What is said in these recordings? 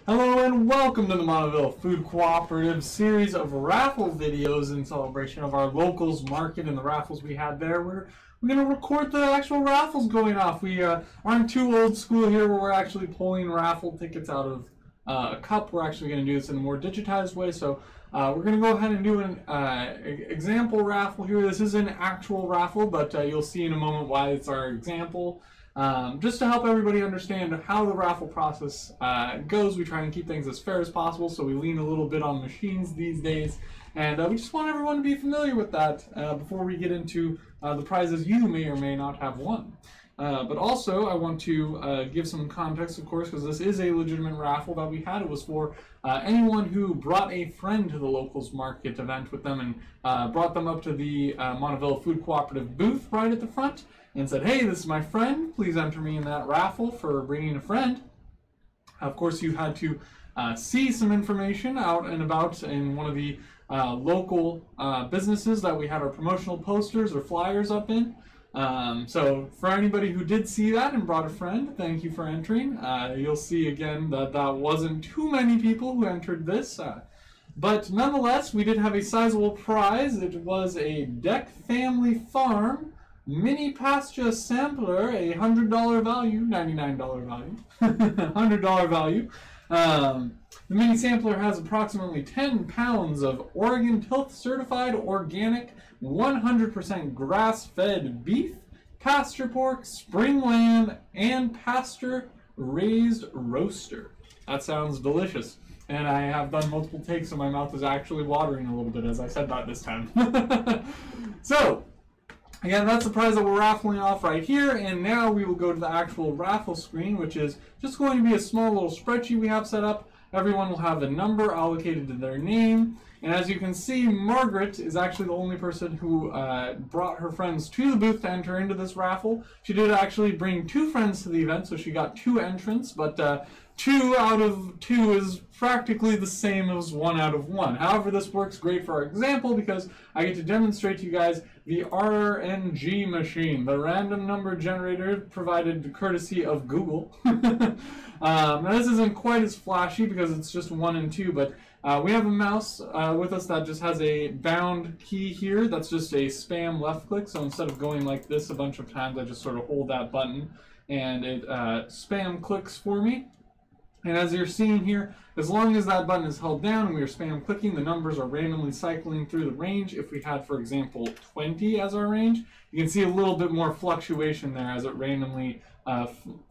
Hello and welcome to the Montavilla Food Cooperative series of raffle videos in celebration of our locals market and the raffles we had there. We're going to record the actual raffles going off. We aren't too old school here where we're actually pulling raffle tickets out of a cup. We're actually going to do this in a more digitized way. So we're going to go ahead and do an example raffle here. This is an actual raffle, but you'll see in a moment why it's our example. Just to help everybody understand how the raffle process goes, we try and keep things as fair as possible, so we lean a little bit on machines these days, and we just want everyone to be familiar with that before we get into the prizes you may or may not have won. But also, I want to give some context, of course, because this is a legitimate raffle that we had. It was for anyone who brought a friend to the locals market event with them and brought them up to the Montavilla Food Cooperative booth right at the front and said, "Hey, this is my friend. Please enter me in that raffle for bringing a friend." Of course, you had to see some information out and about in one of the local businesses that we had our promotional posters or flyers up in. So for anybody who did see that and brought a friend, thank you for entering. You'll see again that that wasn't too many people who entered this. But nonetheless, we did have a sizable prize. It was a Deck Family Farm mini pasture sampler, a $100 value, $99 value, $100 value. The mini sampler has approximately 10 pounds of Oregon Tilth certified organic 100% grass-fed beef, pasture pork, spring lamb, and pasture raised roaster. That sounds delicious. And I have done multiple takes, so my mouth is actually watering a little bit as I said that this time. So, again, that's the prize that we're raffling off right here, and now we will go to the actual raffle screen, which is just going to be a small little spreadsheet we have set up. Everyone will have a number allocated to their name, and as you can see, Margaret is actually the only person who brought her friends to the booth to enter into this raffle. She did actually bring 2 friends to the event, so she got 2 entrants, but 2 out of 2 is practically the same as 1 out of 1. However, this works great for our example because I get to demonstrate to you guys the RNG machine, the random number generator provided courtesy of Google. Now this isn't quite as flashy because it's just 1 and 2, but we have a mouse with us that just has a bound key here. That's just a spam left click, so instead of going like this a bunch of times, I just sort of hold that button and it spam clicks for me. And as you're seeing here, as long as that button is held down and we are spam clicking, the numbers are randomly cycling through the range. If we had, for example, 20 as our range, you can see a little bit more fluctuation there as it randomly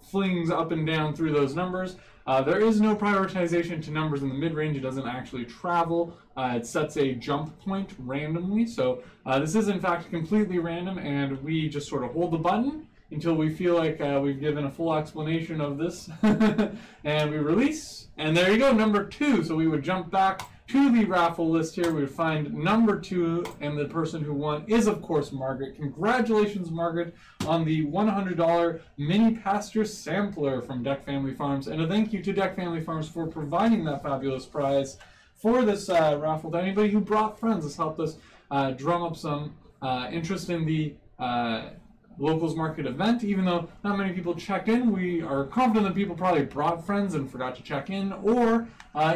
flings up and down through those numbers. There is no prioritization to numbers in the mid-range. It doesn't actually travel. It sets a jump point randomly. So this is in fact completely random, and we just sort of hold the button until we feel like we've given a full explanation of this. And we release, and there you go, number 2. So we would jump back to the raffle list here. We would find number 2, and the person who won is, of course, Margaret. Congratulations, Margaret, on the $100 mini pasture sampler from Deck Family Farms. And a thank you to Deck Family Farms for providing that fabulous prize for this raffle to anybody who brought friends. This helped us drum up some interest in the locals market event. Even though not many people checked in, we are confident that people probably brought friends and forgot to check in, or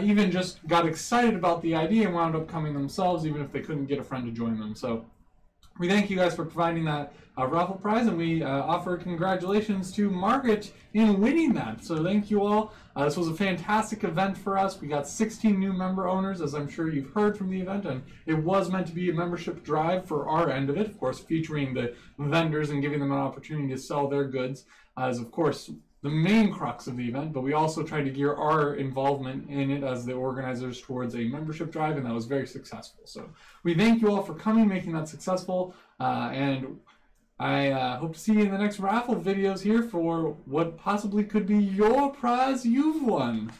even just got excited about the idea and wound up coming themselves even if they couldn't get a friend to join them. So we thank you guys for providing that raffle prize, and we offer congratulations to Margaret in winning that. So thank you all. This was a fantastic event for us. We got 16 new member owners, as I'm sure you've heard from the event, and it was meant to be a membership drive for our end of it, of course, featuring the vendors and giving them an opportunity to sell their goods as, of course, the main crux of the event, but we also tried to gear our involvement in it as the organizers towards a membership drive, and that was very successful. So we thank you all for coming, making that successful, and I hope to see you in the next raffle videos here for what possibly could be your prize you've won.